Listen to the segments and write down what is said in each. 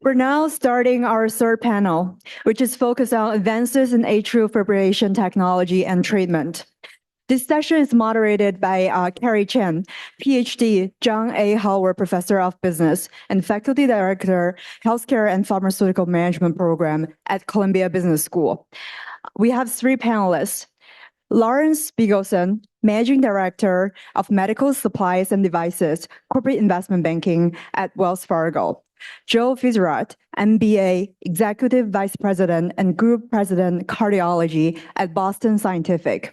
We're now starting our third panel, which is focused on advances in atrial fibrillation technology and treatment. This session is moderated by Carri Chen, PhD, John A. Howard Professor of Business, and Faculty Director, Healthcare and Pharmaceutical Management Program at Columbia Business School. We have three panelists. Lawrence Biegelsen, Managing Director of Medical Supplies and Devices, Corporate Investment Banking at Wells Fargo. Joe Fitzgerald, MBA, Executive Vice President and Group President, Cardiology at Boston Scientific.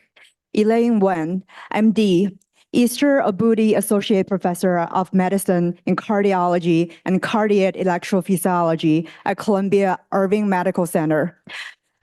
Elaine Wen, MD, Interoperability Associate Professor of Medicine in Cardiology and Cardiac Electrophysiology at Columbia Irving Medical Center.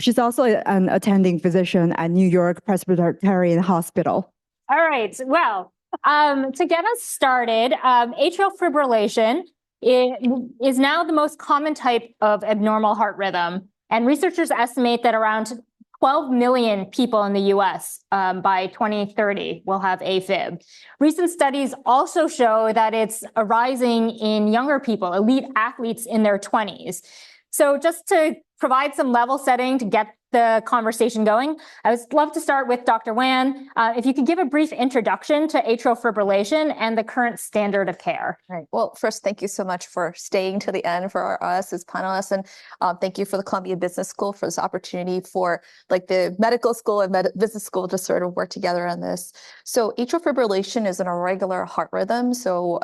She's also an attending physician at New York Presbyterian Hospital. All right. Well, to get us started, atrial fibrillation is now the most common type of abnormal heart rhythm. And researchers estimate that around 12 million people in the US by 2030 will have AFib. Recent studies also show that it's arising in younger people, elite athletes in their 20s. So just to provide some level setting to get the conversation going, I would love to start with Dr. Wan. If you could give a brief introduction to atrial fibrillation and the current standard of care. Right. Well, first, thank you so much for staying to the end for us as panelists. And thank you for the Columbia Business School for this opportunity for the medical school and business school to sort of work together on this. So atrial fibrillation is an irregular heart rhythm. So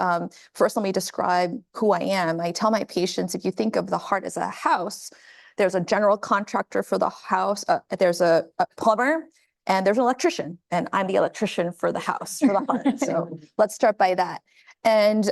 first, let me describe who I am. I tell my patients, if you think of the heart as a house, there's a general contractor for the house, there's a plumber, and there's an electrician. And I'm the electrician for the house, for the heart. So let's start by that. And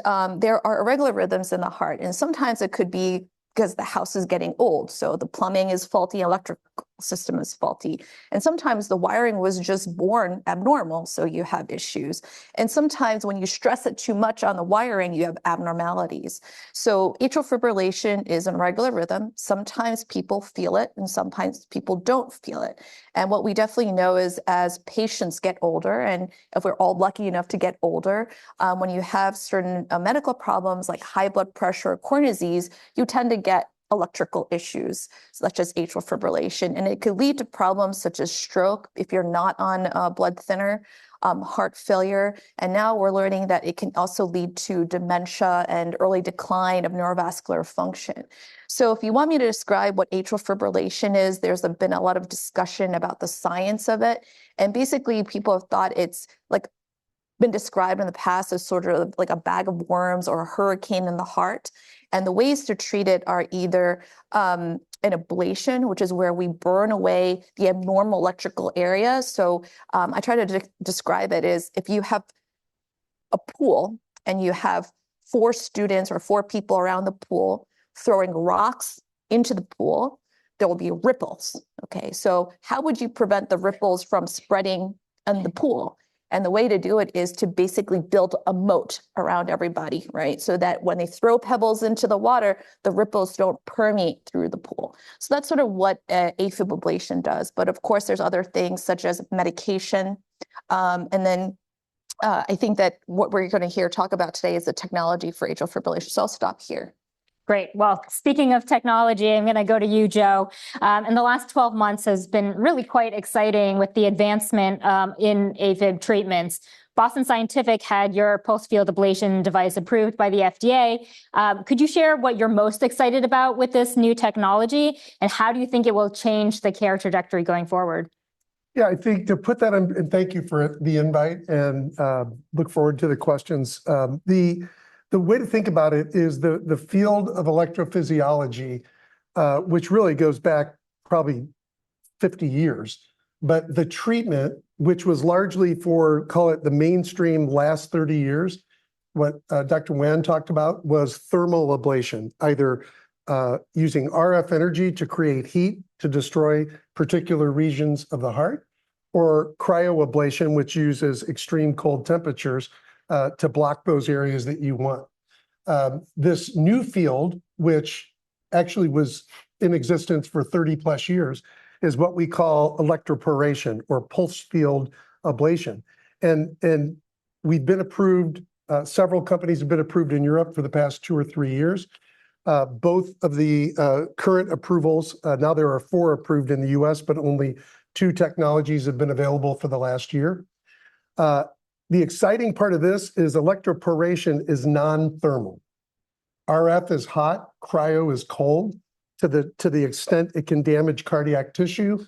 there are irregular rhythms in the heart. And sometimes it could be because the house is getting old. So the plumbing is faulty, electric system is faulty. And sometimes the wiring was just born abnormal, so you have issues. And sometimes when you stress it too much on the wiring, you have abnormalities. So atrial fibrillation is an irregular rhythm. Sometimes people feel it and sometimes people don't feel it. And what we definitely know is as patients get older, and if we're all lucky enough to get older, when you have certain medical problems like high blood pressure or coronary disease, you tend to get electrical issues such as atrial fibrillation, and it could lead to problems such as stroke if you're not on a blood thinner, heart failure, and now we're learning that it can also lead to dementia and early decline of neurovascular function. So if you want me to describe what atrial fibrillation is, there's been a lot of discussion about the science of it, and basically people have thought it's been described in the past as sort of like a bag of worms or a hurricane in the heart. And the ways to treat it are either an ablation, which is where we burn away the abnormal electrical area. So I try to describe it as if you have a pool and you have 4 students or 4 people around the pool throwing rocks into the pool, there will be ripples. Okay, so how would you prevent the ripples from spreading in the pool? And the way to do it is to basically build a moat around everybody, right? So that when they throw pebbles into the water, the ripples don't permeate through the pool. So that's sort of what AFib ablation does. But of course, there's other things such as medication. And then I think that what we're going to talk about today is the technology for atrial fibrillation. So I'll stop here. Great. Well, speaking of technology, I'm going to go to you, Joe. And the last 12 months has been really quite exciting with the advancement in AFib treatments. Boston Scientific had your pulse field ablation device approved by the FDA. Could you share what you're most excited about with this new technology, and how do you think it will change the care trajectory going forward? Yeah, I think to put that in, and thank you for the invite, and look forward to the questions. The way to think about it is the field of electrophysiology, which really goes back probably 50 years, but the treatment, which was largely for, call it the mainstream last 30 years, what Dr. Wan talked about was thermal ablation, either using RF energy to create heat to destroy particular regions of the heart, or cryoablation, which uses extreme cold temperatures to block those areas that you want. This new field, which actually was in existence for 30 plus years, is what we call electroporation or pulse field ablation. And we've been approved, several companies have been approved in Europe for the past 2 or 3 years. Both of the current approvals, now there are 4 approved in the US, but only 2 technologies have been available for the last year. The exciting part of this is electroporation is non-thermal. RF is hot, cryo is cold, to the extent it can damage cardiac tissue,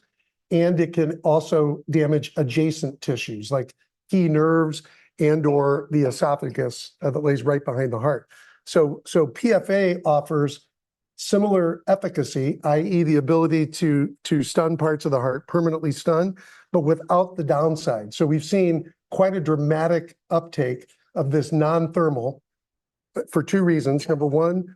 and it can also damage adjacent tissues like key nerves and or the esophagus that lays right behind the heart. So PFA offers similar efficacy, i.e. the ability to stun parts of the heart, permanently stun, but without the downside. So we've seen quite a dramatic uptake of this non-thermal for 2 reasons. Number one,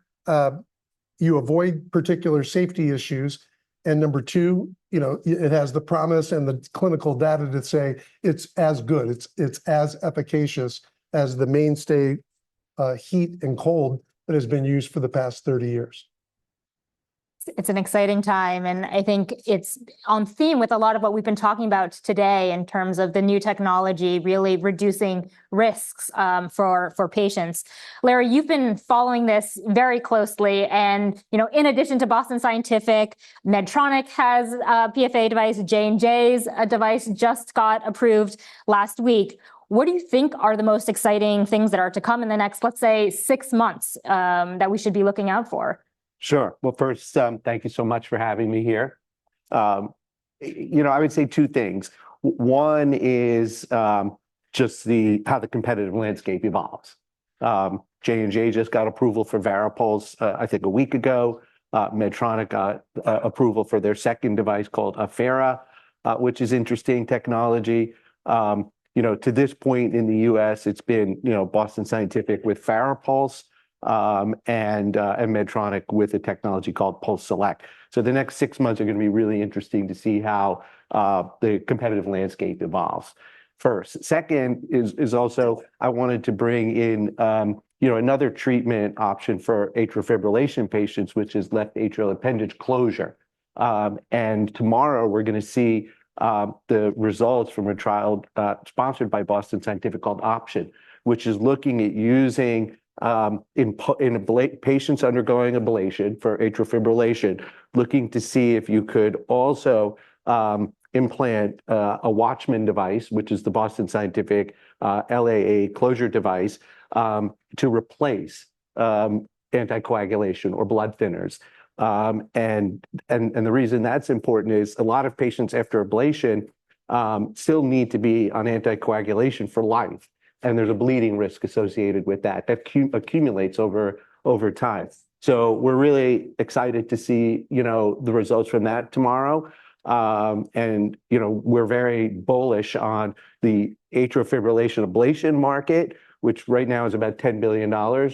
you avoid particular safety issues. And number 2, it has the promise and the clinical data to say it's as good, it's as efficacious as the mainstay heat and cold that has been used for the past 30 years. It's an exciting time, and I think it's on theme with a lot of what we've been talking about today in terms of the new technology really reducing risks for patients. Larry, you've been following this very closely, and in addition to Boston Scientific, Medtronic has a PFA device. J&J's device just got approved last week. What do you think are the most exciting things that are to come in the next, let's say, 6 months that we should be looking out for? Sure. Well, first, thank you so much for having me here. I would say 2 things. One is just how the competitive landscape evolves. J&J just got approval for Varipulse, I think a week ago. Medtronic got approval for their second device called Affera, which is interesting technology. To this point in the US, it's been Boston Scientific with Varipulse, and Medtronic with a technology called Pulse Select. So the next 6 months are going to be really interesting to see how the competitive landscape evolves. First. Second is also I wanted to bring in another treatment option for atrial fibrillation patients, which is left atrial appendage closure. And tomorrow we're going to see the results from a trial sponsored by Boston Scientific called Option, which is looking at using in patients undergoing ablation for atrial fibrillation, looking to see if you could also implant a Watchman device, which is the Boston Scientific LAA closure device, to replace anticoagulation or blood thinners. And the reason that's important is a lot of patients after ablation still need to be on anticoagulation for life. And there's a bleeding risk associated with that accumulates over time. So we're really excited to see, the results from that tomorrow. And we're very bullish on the atrial fibrillation ablation market, which right now is about $10 billion,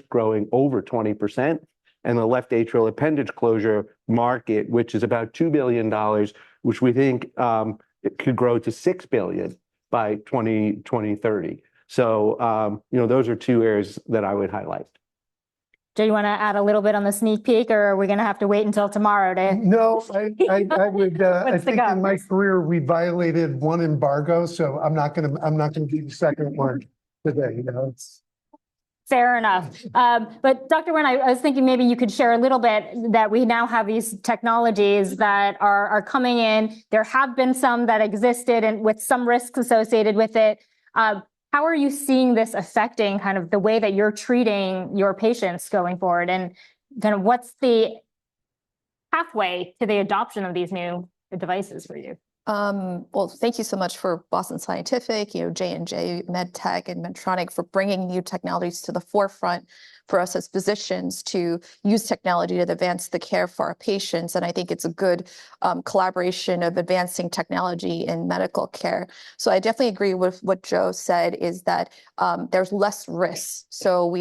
growing over 20%. And the left atrial appendage closure market, which is about $2 billion, which we think it could grow to $6 billion by 2030. So, those are 2 areas that I would highlight. Do you want to add a little bit on the sneak peek, or are we going to have to wait until tomorrow to? No, I would. I think go? in my career we violated 1 embargo, so I'm not going to do the second one today. Fair enough. But Dr. Weiner, I was thinking maybe you could share a little bit that we now have these technologies that are coming in. There have been some that existed and with some risks associated with it. How are you seeing this affecting kind of the way that you're treating your patients going forward? And kind of what's the pathway to the adoption of these new devices for you? Well, thank you so much for Boston Scientific, J&J, MedTech, and Medtronic for bringing new technologies to the forefront for us as physicians to use technology to advance the care for our patients. And I think it's a good collaboration of advancing technology in medical care. So I definitely agree with what Joe said, is that there's less risk. So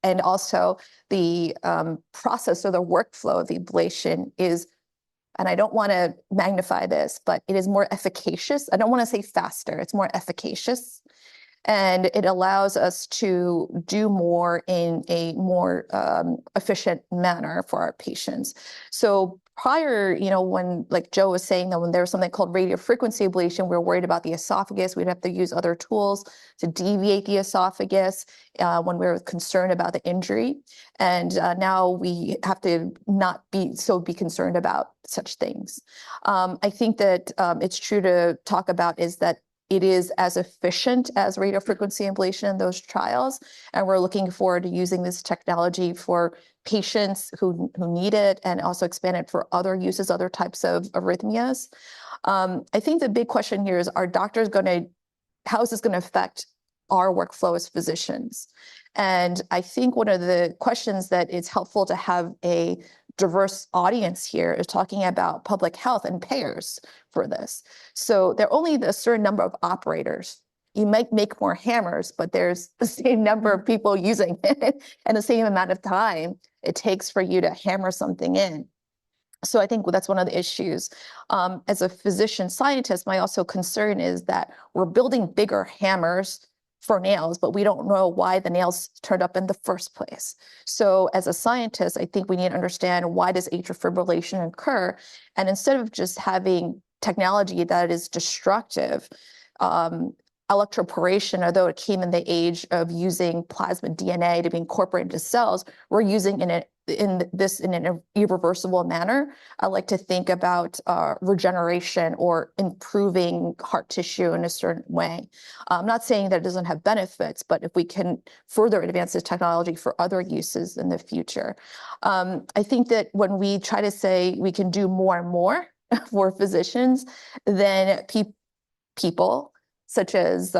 and also the process or the workflow of the ablation is, and I don't want to magnify this, but it is more efficacious. I don't want to say faster, it's more efficacious. And it allows us to do more in a more efficient manner for our patients. So prior, when like Joe was saying that when there was something called radiofrequency ablation, we were worried about the esophagus. We'd have to use other tools to deviate the esophagus when we were concerned about the injury. And now we have to not be concerned about such things. I think that it's true to talk about is that it is as efficient as radiofrequency ablation in those trials. And we're looking forward to using this technology for patients who need it and also expand it for other uses, other types of arrhythmias. I think the big question here is, how is this going to affect our workflow as physicians? And I think one of the questions that is helpful to have a diverse audience here is talking about public health and payers for this. So there are only a certain number of operators. You might make more hammers, but there's the same number of people using it and the same amount of time it takes for you to hammer something in. So I think that's one of the issues. As a physician scientist, my also concern is that we're building bigger hammers for nails, but we don't know why the nails turned up in the first place. So as a scientist, I think we need to understand, why does atrial fibrillation occur? And instead of just having technology that is destructive, electroporation, although it came in the age of using plasmid DNA to be incorporated into cells, we're using in an irreversible manner. I like to think about regeneration or improving heart tissue in a certain way. I'm not saying that it doesn't have benefits, but if we can further advance this technology for other uses in the future. I think that when we try to say we can do more and more for physicians, then people such as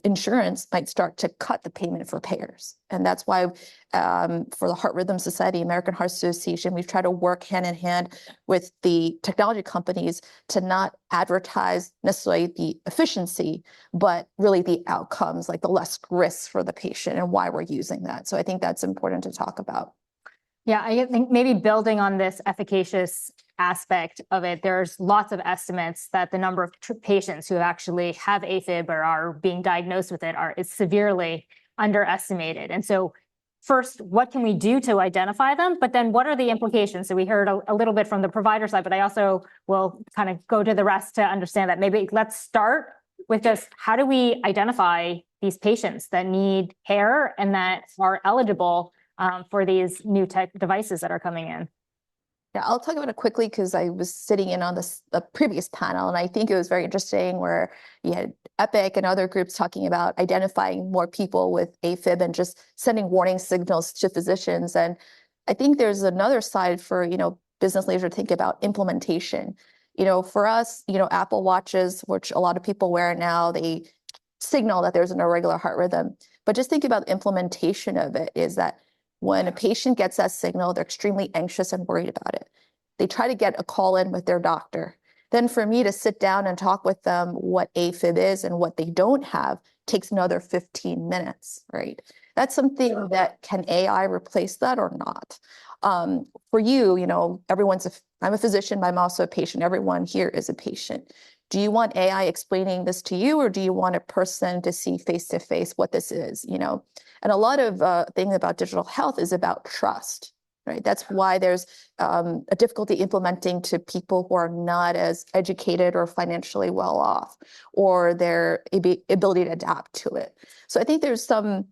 insurance might start to cut the payment for payers. And that's why for the Heart Rhythm Society, American Heart Association, we've tried to work hand in hand with the technology companies to not advertise necessarily the efficiency, but really the outcomes, like the less risks for the patient and why we're using that. So I think that's important to talk about. Yeah, I think maybe building on this efficacious aspect of it, there's lots of estimates that the number of patients who actually have AFib or are being diagnosed with it is severely underestimated. And so first, what can we do to identify them? But then what are the implications? So we heard a little bit from the provider side, but I also will kind of go to the rest to understand that. Maybe let's start with just, how do we identify these patients that need care and that are eligible for these new tech devices that are coming in? Yeah, I'll talk about it quickly because I was sitting in on the previous panel, and I think it was very interesting where you had Epic and other groups talking about identifying more people with AFib and just sending warning signals to physicians. And I think there's another side for, business leaders to think about implementation. For us, Apple Watches, which a lot of people wear now, they signal that there's an irregular heart rhythm. But just think about the implementation of it is that when a patient gets that signal, they're extremely anxious and worried about it. They try to get a call in with their doctor. Then for me to sit down and talk with them what AFib is and what they don't have takes another 15 minutes, right? That's something that, can AI replace that or not? For you, I'm a physician, but I'm also a patient. Everyone here is a patient. Do you want AI explaining this to you, or do you want a person to see face-to-face what this is, And a lot of things about digital health is about trust, right? That's why there's a difficulty implementing to people who are not as educated or financially well off, or their ability to adapt to it. So I think there's some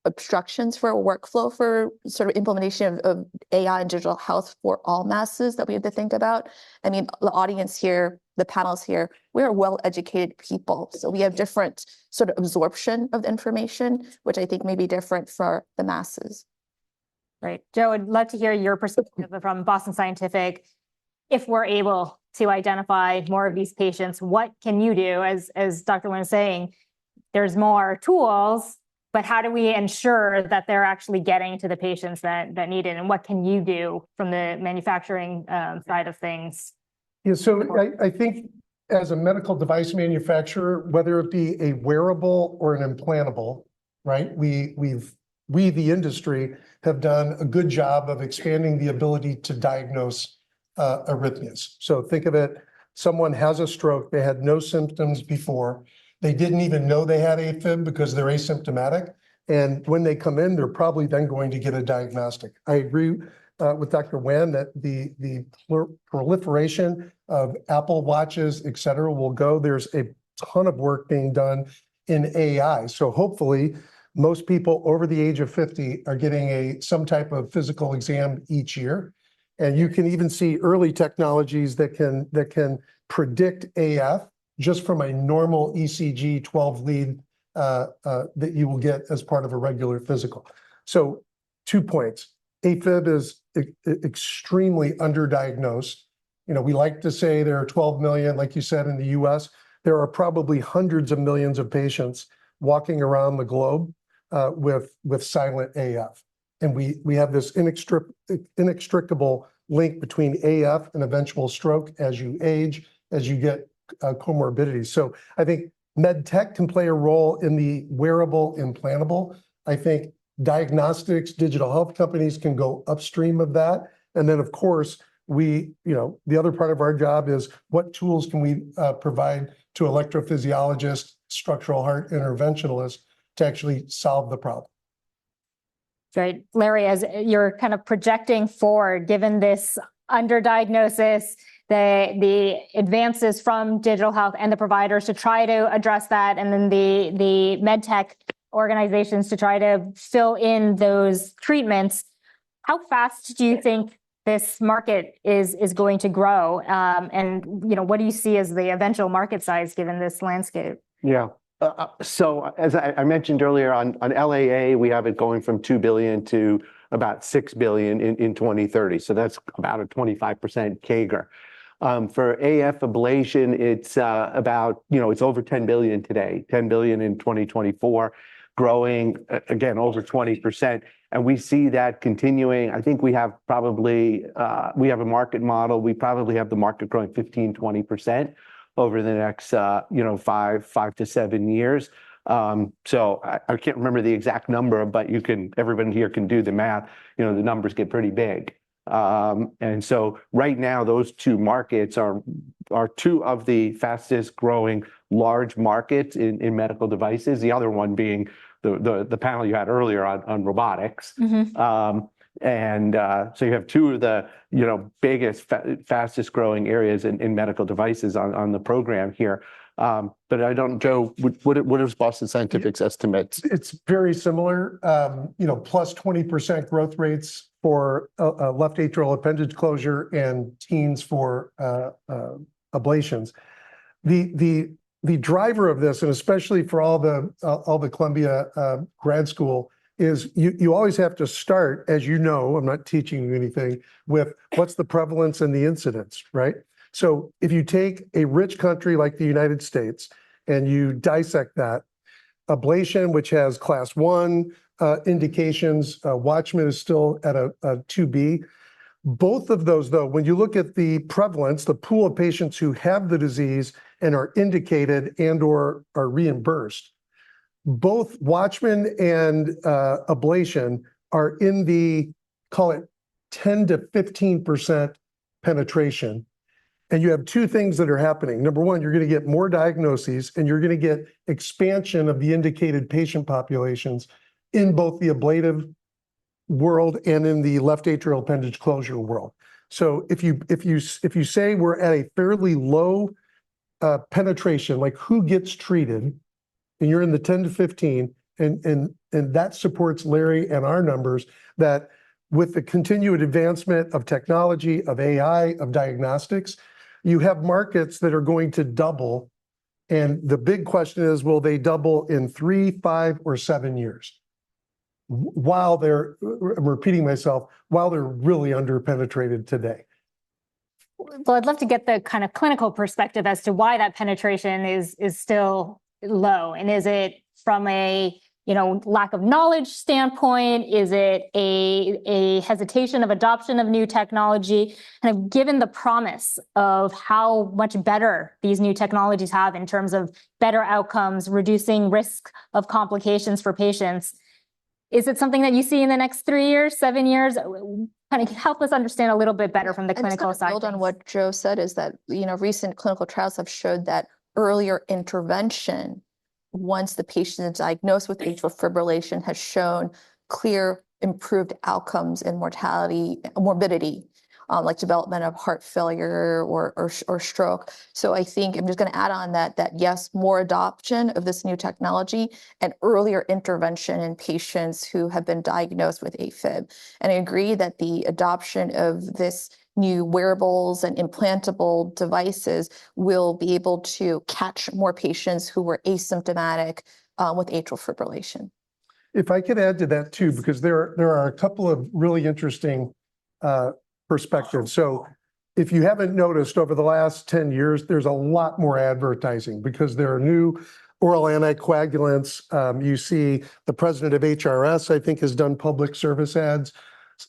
obstructions for a workflow for sort of implementation of AI and digital health for all masses that we have to think about. I mean, the audience here, the panels here, we are well-educated people. So we have different sort of absorption of information, which I think may be different for the masses. Right. Joe, I'd love to hear your perspective from Boston Scientific. If we're able to identify more of these patients, what can you do? As Dr. Wynn is saying, there's more tools, but how do we ensure that they're actually getting to the patients that need it? And what can you do from the manufacturing side of things? Yeah, so I think as a medical device manufacturer, whether it be a wearable or an implantable, right? We, the industry, have done a good job of expanding the ability to diagnose arrhythmias. So think of it, someone has a stroke, they had no symptoms before. They didn't even know they had AFib because they're asymptomatic. And when they come in, they're probably then going to get a diagnostic. I agree with Dr. Wan that the proliferation of Apple Watches, et cetera, will go. There's a ton of work being done in AI. So hopefully most people over the age of 50 are getting some type of physical exam each year. And you can even see early technologies that can predict AF just from a normal ECG 12 lead that you will get as part of a regular physical. So 2 points. AFib is extremely underdiagnosed. We like to say there are 12 million, like you said, in the US. There are probably hundreds of millions of patients walking around the globe with silent AF. And we have this inextricable link between AF and eventual stroke as you age, as you get comorbidities. So I think med tech can play a role in the wearable implantable. I think diagnostics, digital health companies can go upstream of that. And then, of course, the other part of our job is what tools can we provide to electrophysiologists, structural heart interventionalists to actually solve the problem. Right. Larry, as you're kind of projecting forward, given this underdiagnosis, the advances from digital health and the providers to try to address that, and then the med tech organizations to try to fill in those treatments, how fast do you think this market is going to grow? And what do you see as the eventual market size given this landscape? Yeah. So as I mentioned earlier on LAA, we have it going from 2 billion to about 6 billion in 2030. So that's about a 25% CAGR. For AF ablation, it's about, it's over 10 billion today, 10 billion in 2024, growing again over 20%. And we see that continuing. I think we have probably, we have a market model. We probably have the market growing 15, 20% over the next, 5 to 7 years. So I can't remember the exact number, but everyone here can do the math. The numbers get pretty big. And so right now, those two markets are two of the fastest growing large markets in medical devices. The other one being the panel you had earlier on robotics. Mm-hmm. So you have two of the biggest, fastest growing areas in medical devices on the program here. But I don't, Joe, what is Boston Scientific's estimates? It's very similar, plus 20% growth rates for left atrial appendage closure and teens for ablations. The driver of this, and especially for all the Columbia grad school, is you always have to start, as you know, I'm not teaching you anything, with what's the prevalence and the incidence, right? So if you take a rich country like the United States and you dissect that, ablation, which has class 1 indications, Watchman is still at a 2B. Both of those, though, when you look at the prevalence, the pool of patients who have the disease and are indicated and or are reimbursed, both Watchman and ablation are in the, call it 10 to 15% penetration. And you have two things that are happening. Number one, you're going to get more diagnoses and you're going to get expansion of the indicated patient populations in both the ablative world and in the left atrial appendage closure world. So if you say we're at a fairly low penetration, like who gets treated, and you're in the 10 to 15, and that supports Larry and our numbers, that with the continued advancement of technology, of AI, of diagnostics, you have markets that are going to double. And the big question is, will they double in 3, 5, or 7 years? While they're, I'm repeating myself, while they're really underpenetrated today. Well, I'd love to get the kind of clinical perspective as to why that penetration is still low. And is it from a lack of knowledge standpoint? Is it a hesitation of adoption of new technology? Kind of given the promise of how much better these new technologies have in terms of better outcomes, reducing risk of complications for patients, is it something that you see in the next 3 years, 7 years? Kind of help us understand a little bit better from the clinical side. Build on what Joe said is that recent clinical trials have showed that earlier intervention once the patient is diagnosed with atrial fibrillation, has shown clear improved outcomes in mortality, morbidity, like development of heart failure or stroke. So I think I'm just going to add on that yes, more adoption of this new technology and earlier intervention in patients who have been diagnosed with AFib. And I agree that the adoption of this new wearables and implantable devices will be able to catch more patients who were asymptomatic with atrial fibrillation. If I could add to that too, because there are a couple of really interesting perspectives. So if you haven't noticed, over the last 10 years, there's a lot more advertising because there are new oral anticoagulants. You see the president of HRS, I think, has done public service ads,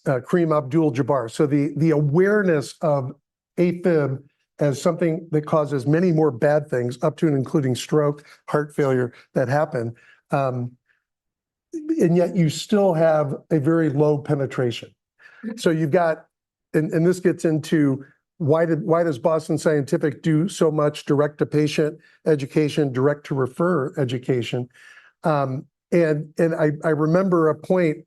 Kareem Abdul-Jabbar. So the awareness of AFib as something that causes many more bad things, up to and including stroke, heart failure, that happen. And yet you still have a very low penetration. So you've got, and this gets into why does Boston Scientific do so much direct-to-patient education, direct-to-refer education? And I remember a point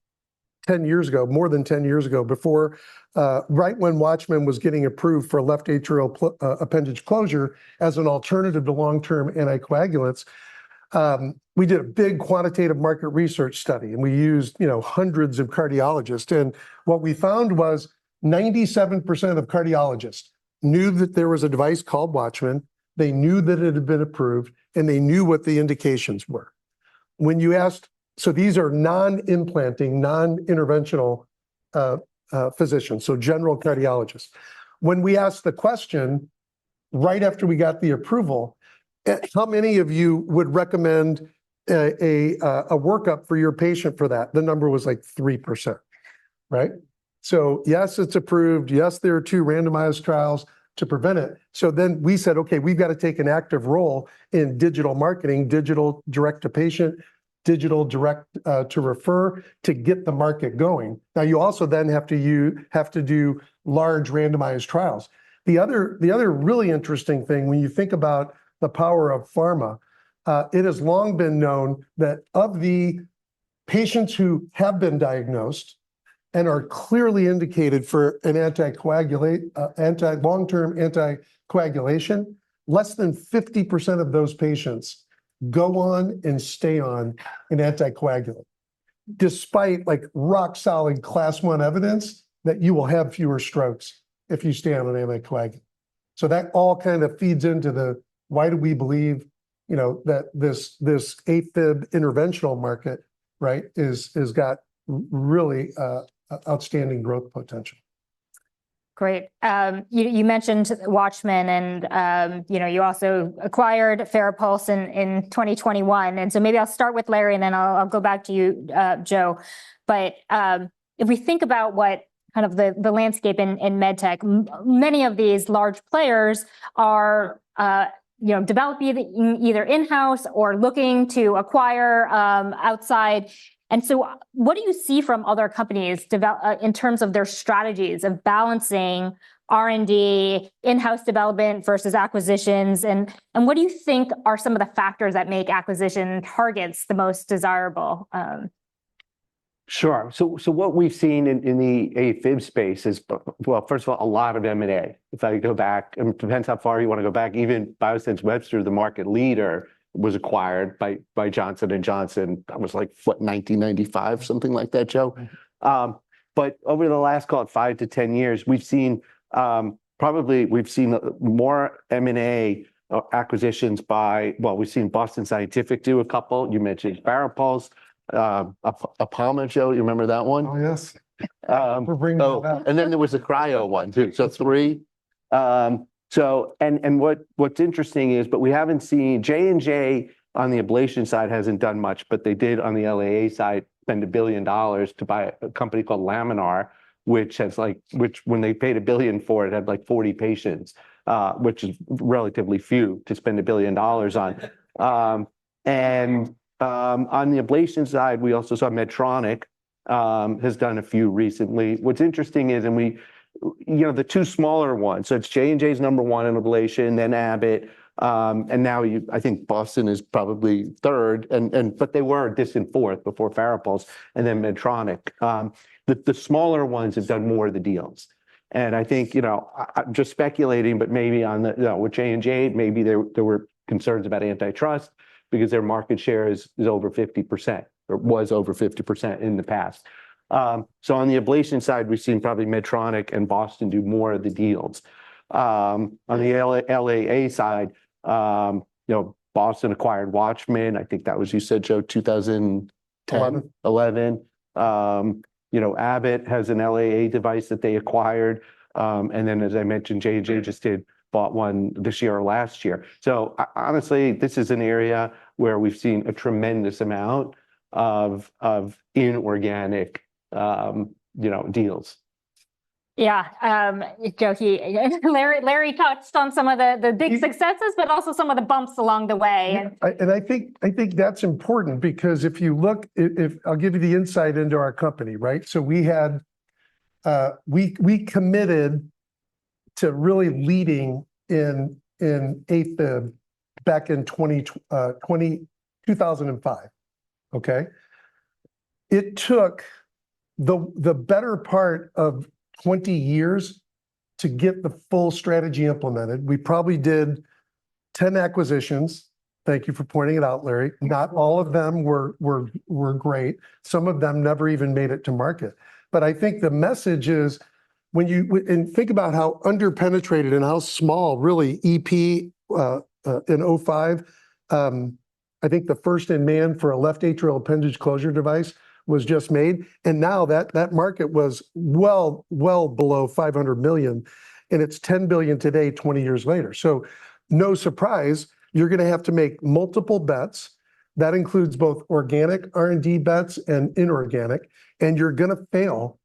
10 years ago, more than 10 years ago, before, right when Watchman was getting approved for left atrial appendage closure as an alternative to long-term anticoagulants, we did a big quantitative market research study, and we used, hundreds of cardiologists. And what we found was 97% of cardiologists knew that there was a device called Watchman. They knew that it had been approved, and they knew what the indications were. When you asked, so these are non-implanting, non-interventional physicians, so general cardiologists. When we asked the question, right after we got the approval, how many of you would recommend a workup for your patient for that? The number was like 3%, right? So yes, it's approved. Yes, there are 2 randomized trials to prevent it. So then we said, okay, we've got to take an active role in digital marketing, digital direct to patient, digital direct to refer, to get the market going. Now you also then have to do large randomized trials. The other really interesting thing, when you think about the power of pharma, it has long been known that of the patients who have been diagnosed and are clearly indicated for an long-term anticoagulation, less than 50% of those patients go on and stay on an anticoagulant, despite like rock solid class 1 evidence that you will have fewer strokes if you stay on an anticoagulant. So that all kind of feeds into the why do we believe, that this AFib interventional market, right, is got really outstanding growth potential. Great. You mentioned Watchman, and you also acquired Farapulse in 2021. And so maybe I'll start with Larry, and then I'll go back to you, Joe. But if we think about what kind of the landscape in medtech, many of these large players are developing either in-house or looking to acquire outside. And so what do you see from other companies in terms of their strategies of balancing R&D, in-house development versus acquisitions? And what do you think are some of the factors that make acquisition targets the most desirable? Sure. So what we've seen in the AFib space is, well, first of all, a lot of M&A. If I go back, it depends how far you want to go back, even Biosense Webster, the market leader, was acquired by Johnson & Johnson. That was like, what, 1995, something like that, Joe? But over the last, call it 5 to 10 years, we've seen more M&A acquisitions we've seen Boston Scientific do a couple. You mentioned Farapulse, Apama, Joe, you remember that one? Oh, yes. We're bringing that up. And then there was a cryo one too. So 3. What's interesting is, but we haven't seen J&J on the ablation side hasn't done much, but they did on the LAA side spend $1 billion to buy a company called Laminar, which when they paid $1 billion for it, had like 40 patients, which is relatively few to spend $1 billion on. On the ablation side, we also saw Medtronic has done a few recently. What's interesting is, and the 2 smaller ones, so it's J&J's number 1 in ablation, then Abbott, And now I think Boston is probably third, but they were a distant fourth before Farapulse, and then Medtronic. The smaller ones have done more of the deals. And I think, I'm just speculating, but maybe with J&J, maybe there were concerns about antitrust because their market share is over 50%, or was over 50% in the past. So on the ablation side, we've seen probably Medtronic and Boston do more of the deals. On the LAA side, Boston acquired Watchman. I think that was, you said, Joe, 2010, 11. Abbott has an LAA device that they acquired. And then, as I mentioned, J&J just bought one this year or last year. So honestly, this is an area where we've seen a tremendous amount of inorganic, deals. Yeah, Joe, Larry touched on some of the big successes, but also some of the bumps along the way. I think that's important, because if you look, if I'll give you the insight into our company, right? So we had we committed to really leading in AFib back in 2005. Okay, it took the better part of 20 years to get the full strategy implemented. We probably did 10 acquisitions. Thank you for pointing it out, Larry. Not all of them were great. Some of them never even made it to market. But I think the message is, and think about how underpenetrated and how small really EP in 05. I think the first in man for a left atrial appendage closure device was just made. And now that market was well below 500 million, and it's 10 billion today, 20 years later. So no surprise, you're going to have to make multiple bets. That includes both organic R&D bets and inorganic, and you're going to fail.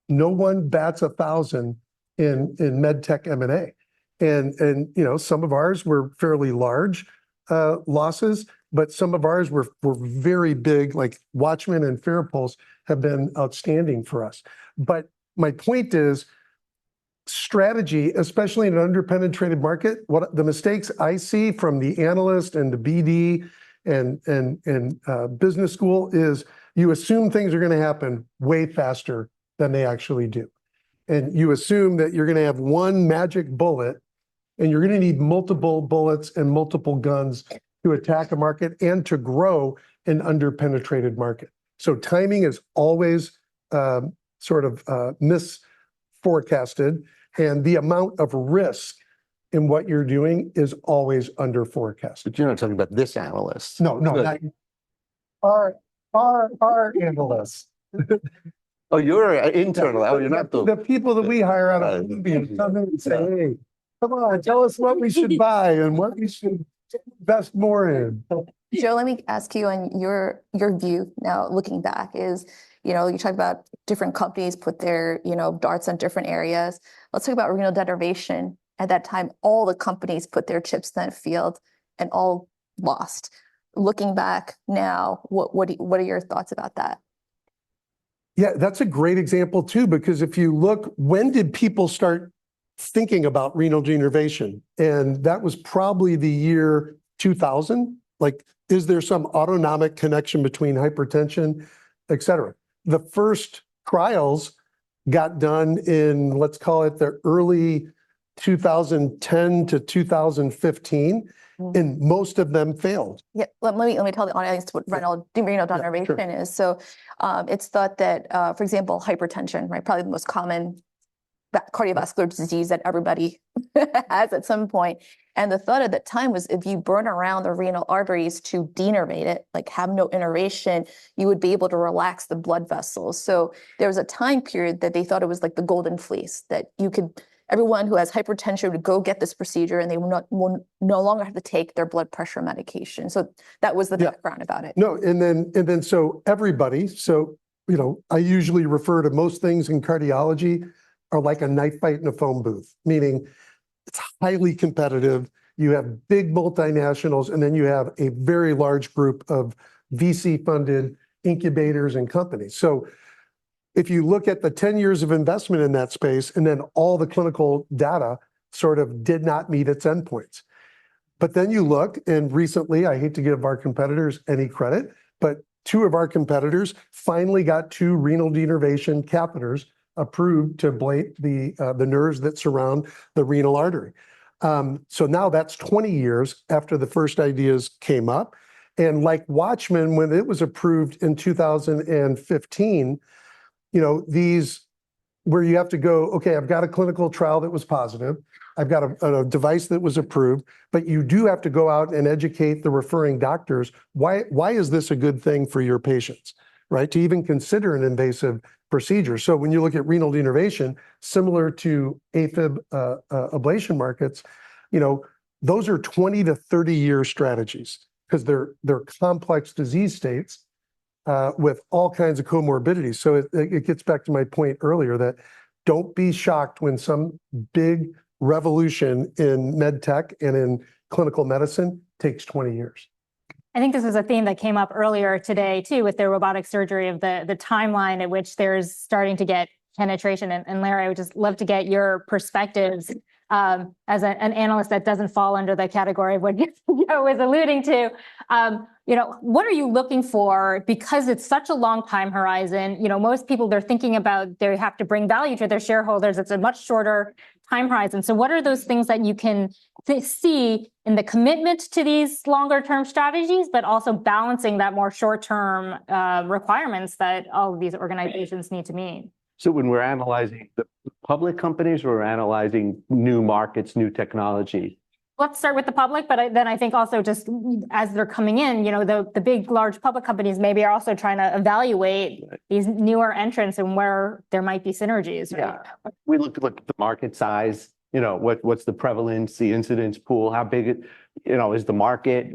No one bats 1,000 in med tech M&A. And some of ours were fairly large losses, but some of ours were very big, like Watchman and Farapulse have been outstanding for us. But my point is, strategy, especially in an underpenetrated market, what the mistakes I see from the analyst and the BD and business school is, you assume things are going to happen way faster than they actually do. And you assume that you're going to have one magic bullet, and you're going to need multiple bullets and multiple guns to attack a market and to grow an underpenetrated market. So timing is always sort of misforecasted, and the amount of risk in what you're doing is always under forecasted. But you're not talking about this analyst. No, not our analysts. Oh, you're internal. Oh, you're not the people that we hire out of Columbia come in and say, hey, come on, tell us what we should buy and what we should invest more in. Joe, let me ask you on your view now, looking back, is, you talk about different companies put their, darts on different areas. Let's talk about renal denervation. At that time, all the companies put their chips in that field and all lost. Looking back now, what are your thoughts about that? Yeah, that's a great example too, because if you look, when did people start thinking about renal denervation? And that was probably the year 2000. Like, is there some autonomic connection between hypertension, et cetera? The first trials got done in, let's call it the early 2010 to 2015, and most of them failed. Yeah, let me tell the audience what renal denervation is. So it's thought that, for example, hypertension, right, probably the most common cardiovascular disease that everybody has at some point. And the thought at that time was, if you burn around the renal arteries to denervate it, like have no innervation, you would be able to relax the blood vessels. So there was a time period that they thought it was like the golden fleece, that everyone who has hypertension would go get this procedure, and they will no longer have to take their blood pressure medication. So that was the background about it. No, and then so everybody, I usually refer to most things in cardiology are like a knife fight in a phone booth, meaning it's highly competitive. You have big multinationals, and then you have a very large group of VC-funded incubators and companies. So if you look at the 10 years of investment in that space, and then all the clinical data sort of did not meet its endpoints. But then you look, and recently, I hate to give our competitors any credit, but two of our competitors finally got two renal denervation catheters approved to ablate the nerves that surround the renal artery. So now that's 20 years after the first ideas came up. And like Watchman, when it was approved in 2015, these where you have to go, okay, I've got a clinical trial that was positive. I've got a device that was approved, but you do have to go out and educate the referring doctors. Why is this a good thing for your patients, right? To even consider an invasive procedure. So when you look at renal denervation, similar to AFib ablation markets, those are 20 to 30-year strategies because they're complex disease states with all kinds of comorbidities. So it gets back to my point earlier that don't be shocked when some big revolution in med tech and in clinical medicine takes 20 years. I think this is a theme that came up earlier today too with the robotic surgery of the timeline at which there's starting to get penetration. And Larry, I would just love to get your perspectives as an analyst that doesn't fall under the category of what Joe was alluding to. What are you looking for? Because it's such a long time horizon. Most people, they're thinking about they have to bring value to their shareholders. It's a much shorter time horizon. So what are those things that you can see in the commitment to these longer term strategies, but also balancing that more short term requirements that all of these organizations need to meet? So when we're analyzing the public companies, we're analyzing new markets, new technology. Let's start with the public, but then I think also just as they're coming in, the big, large public companies maybe are also trying to evaluate these newer entrants and where there might be synergies. Right? Yeah, we look at the market size. What's the prevalence, the incidence pool, how big is the market?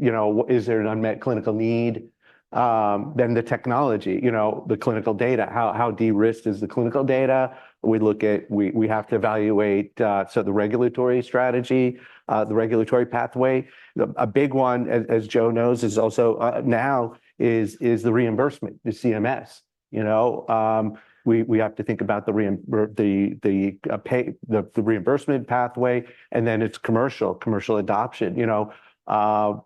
Is there an unmet clinical need? Then the technology, the clinical data, how de-risked is the clinical data? We have to evaluate, so the regulatory strategy, the regulatory pathway. A big one, as Joe knows, is also now is the reimbursement, the CMS. We have to think about the reimbursement pathway, and then it's commercial adoption. Does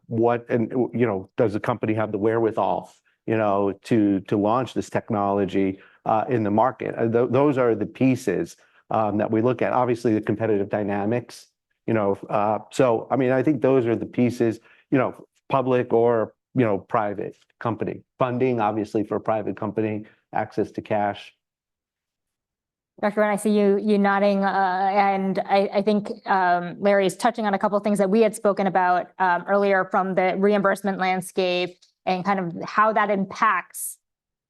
the company have the wherewithal, to launch this technology in the market? Those are the pieces that we look at. Obviously, the competitive dynamics. So I think those are the pieces. Public or private company funding. Obviously, for a private company, access to cash. Dr. Wen, I see you nodding, and I think Larry is touching on a couple of things that we had spoken about earlier from the reimbursement landscape and kind of how that impacts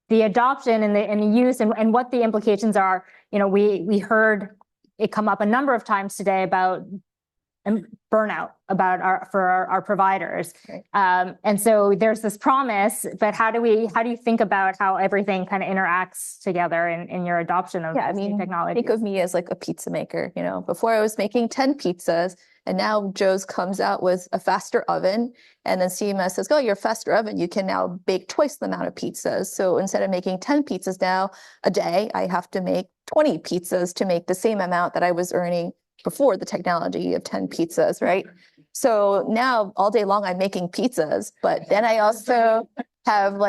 the adoption and the use and what the implications are. We heard it come up a number of times today about burnout for our providers. Right. And so there's this promise, but how do you think about how everything kind of interacts together in your adoption of new technology? Think of me as like a pizza maker. Before I was making 10 pizzas, and now Joe's comes out with a faster oven, and then CMS says, "Oh, your faster oven, you can now bake twice the amount of pizzas." So instead of making 10 pizzas now a day, I have to make 20 pizzas to make the same amount that I was earning before the technology of 10 pizzas, right? So now all day long I'm making pizzas, but then I also have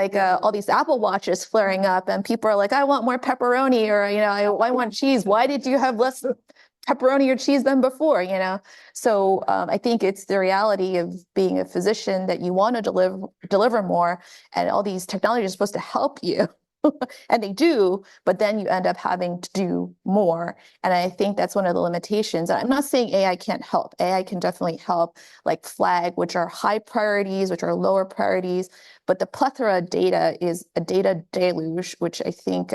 all these Apple Watches flaring up, and people are like, "I want more pepperoni," or I want cheese. Why did you have less pepperoni or cheese than before? So I think it's the reality of being a physician that you want to deliver more, and all these technologies are supposed to help you. And they do, but then you end up having to do more. And I think that's one of the limitations. And I'm not saying AI can't help. AI can definitely help, like flag, which are high priorities, which are lower priorities. But the plethora of data is a data deluge, which I think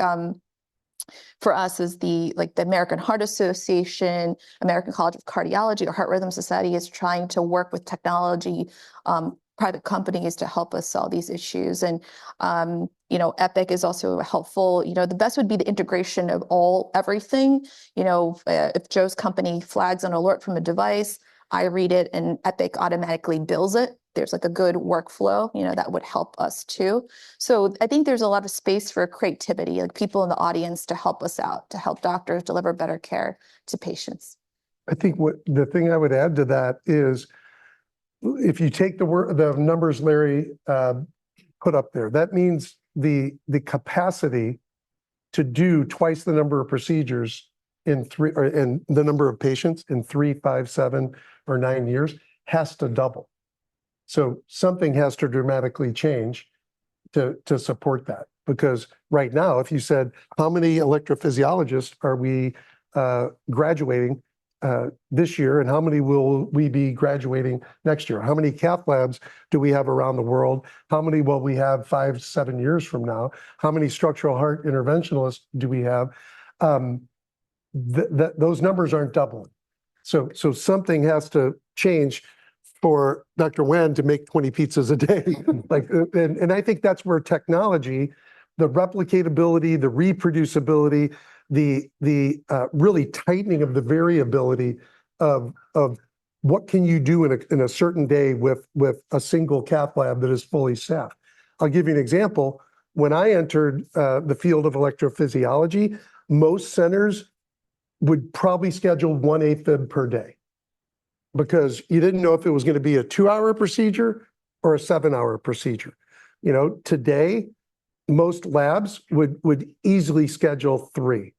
for us is the American Heart Association, American College of Cardiology, or Heart Rhythm Society is trying to work with technology, private companies to help us solve these issues. And, Epic is also helpful. The best would be the integration of everything. If Joe's company flags an alert from a device, I read it and Epic automatically bills it. There's a good workflow, that would help us too. So I think there's a lot of space for creativity, people in the audience to help us out, to help doctors deliver better care to patients. I think the thing I would add to that is, if you take the numbers Larry put up there, that means the capacity to do twice the number of procedures in the number of patients in 3, 5, 7, or 9 years has to double. So something has to dramatically change to support that. Because right now, if you said, how many electrophysiologists are we graduating this year, and how many will we be graduating next year? How many cath labs do we have around the world? How many will we have 5, 7 years from now? How many structural heart interventionalists do we have? Those numbers aren't doubling. So something has to change for Dr. Wen to make 20 pizzas a day. And I think that's where technology, the replicatability, the reproducibility, the really tightening of the variability of what can you do in a certain day with a single cath lab that is fully staffed. I'll give you an example. When I entered the field of electrophysiology, most centers would probably schedule 1 AFib per day, because you didn't know if it was going to be a 2-hour procedure or a 7-hour procedure. You know, today, most labs would easily schedule 3,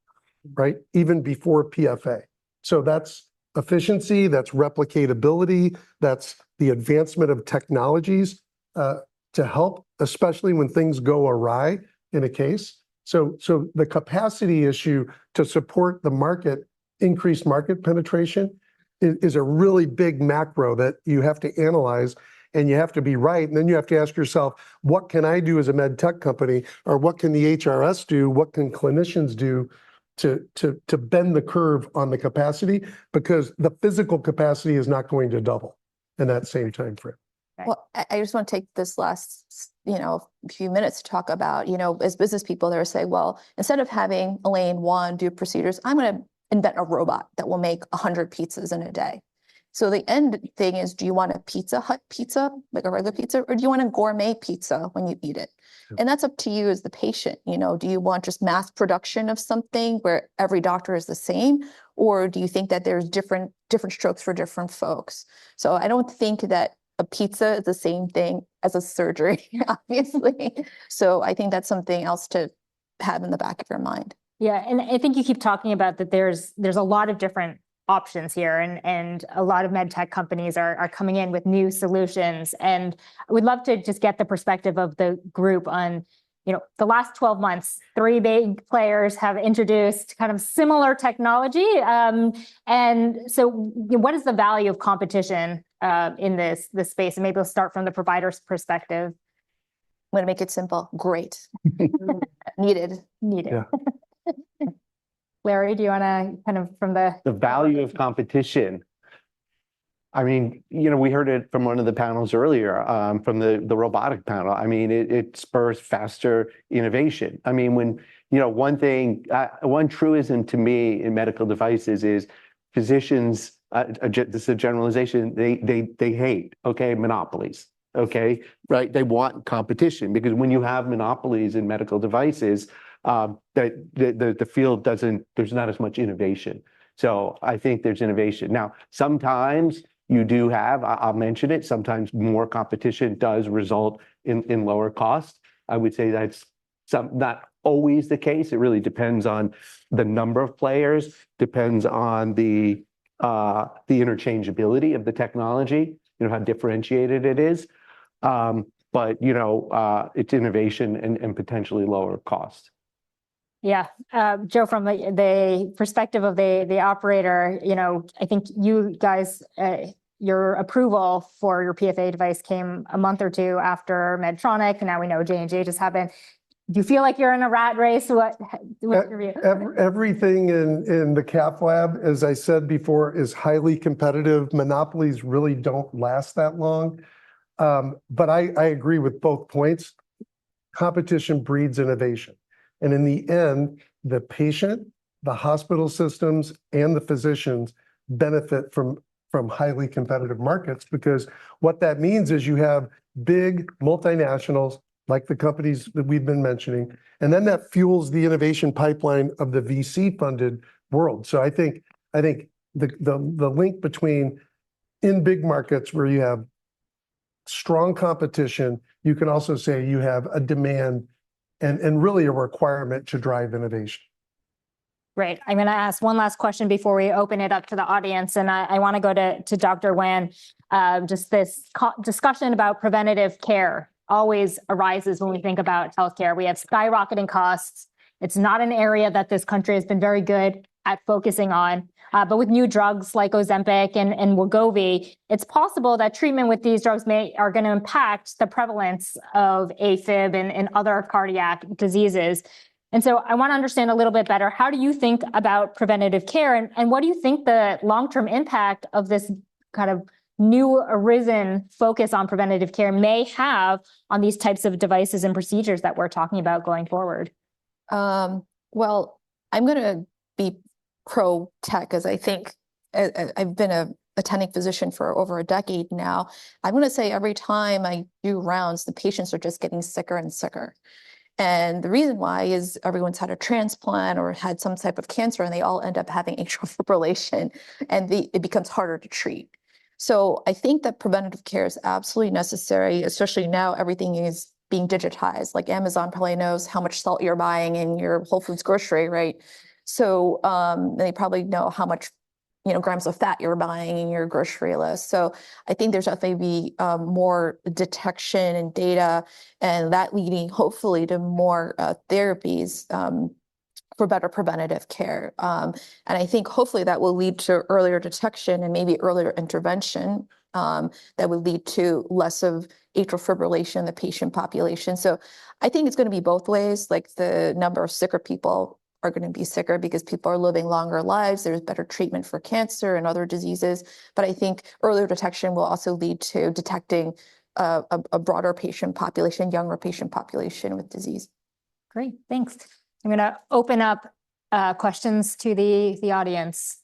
right? Even before PFA. So that's efficiency, that's replicatability, that's the advancement of technologies to help, especially when things go awry in a case. So the capacity issue to support the market, increased market penetration, is a really big macro that you have to analyze, and you have to be right. And then you have to ask yourself, what can I do as a med tech company, or what can the HRS do? What can clinicians do to bend the curve on the capacity? Because the physical capacity is not going to double in that same time frame. Well, I just want to take this last, few minutes to talk about, as business people, they're saying, well, instead of having Elaine, Juan do procedures, I'm going to invent a robot that will make 100 pizzas in a day. So the end thing is, do you want a Pizza Hut pizza, like a regular pizza, or do you want a gourmet pizza when you eat it? Yeah. And that's up to you as the patient. Do you want just mass production of something where every doctor is the same? Or do you think that there's different strokes for different folks? So I don't think that a pizza is the same thing as a surgery, obviously. So I think that's something else to have in the back of your mind. Yeah, and I think you keep talking about that there's a lot of different options here, and a lot of med tech companies are coming in with new solutions. And we'd love to just get the perspective of the group on, the last 12 months, 3 big players have introduced kind of similar technology. And so what is the value of competition in this space? And maybe we'll start from the provider's perspective. I'm going to make it simple. Great. Needed. Yeah. Larry, do you want to kind of from the value of competition? I mean, we heard it from one of the panels earlier, from the robotic panel. I mean, it spurs faster innovation. I mean, when, one truism to me in medical devices is physicians, this is a generalization, they hate, monopolies, right? They want competition, because when you have monopolies in medical devices, the field there's not as much innovation. So I think there's innovation. Now, sometimes you do have, I'll mention it, sometimes more competition does result in lower cost. I would say that's not always the case. It really depends on the number of players, depends on the interchangeability of the technology, how differentiated it is. But it's innovation and potentially lower cost. Yeah, Joe, from the perspective of the operator, I think you guys, your approval for your PFA device came a month or 2 after Medtronic, and now we know J&J just happened. Do you feel like you're in a rat race? What's your view? Everything in the cath lab, as I said before, is highly competitive. Monopolies really don't last that long. But I agree with both points. Competition breeds innovation. And in the end, the patient, the hospital systems, and the physicians benefit from highly competitive markets, because what that means is you have big multinationals like the companies that we've been mentioning, and then that fuels the innovation pipeline of the VC-funded world. So I think the link between in big markets where you have strong competition, you can also say you have a demand and really a requirement to drive innovation. Great. I'm going to ask one last question before we open it up to the audience. And I want to go to Dr. Wan. Just this discussion about preventative care always arises when we think about healthcare. We have skyrocketing costs. It's not an area that this country has been very good at focusing on. But with new drugs like Ozempic and Wegovy, it's possible that treatment with these drugs are going to impact the prevalence of AFib and other cardiac diseases. And so I want to understand a little bit better, how do you think about preventative care, and what do you think the long-term impact of this kind of new arisen focus on preventative care may have on these types of devices and procedures that we're talking about going forward? Well, I'm going to be pro-tech, as I think I've been a attending physician for over a decade now. I'm going to say every time I do rounds, the patients are just getting sicker and sicker. And the reason why is everyone's had a transplant or had some type of cancer, and they all end up having atrial fibrillation, and it becomes harder to treat. So I think that preventative care is absolutely necessary, especially now everything is being digitized. Like Amazon probably knows how much salt you're buying in your Whole Foods grocery, right? So they probably know how much grams of fat you're buying in your grocery list. So I think there's definitely be more detection and data, and that leading hopefully to more therapies for better preventative care. And I think hopefully that will lead to earlier detection and maybe earlier intervention that would lead to less of atrial fibrillation in the patient population. So I think it's going to be both ways, like the number of sicker people are going to be sicker because people are living longer lives. There's better treatment for cancer and other diseases. But I think earlier detection will also lead to detecting a broader patient population, younger patient population with disease. Great, thanks. I'm going to open up questions to the audience.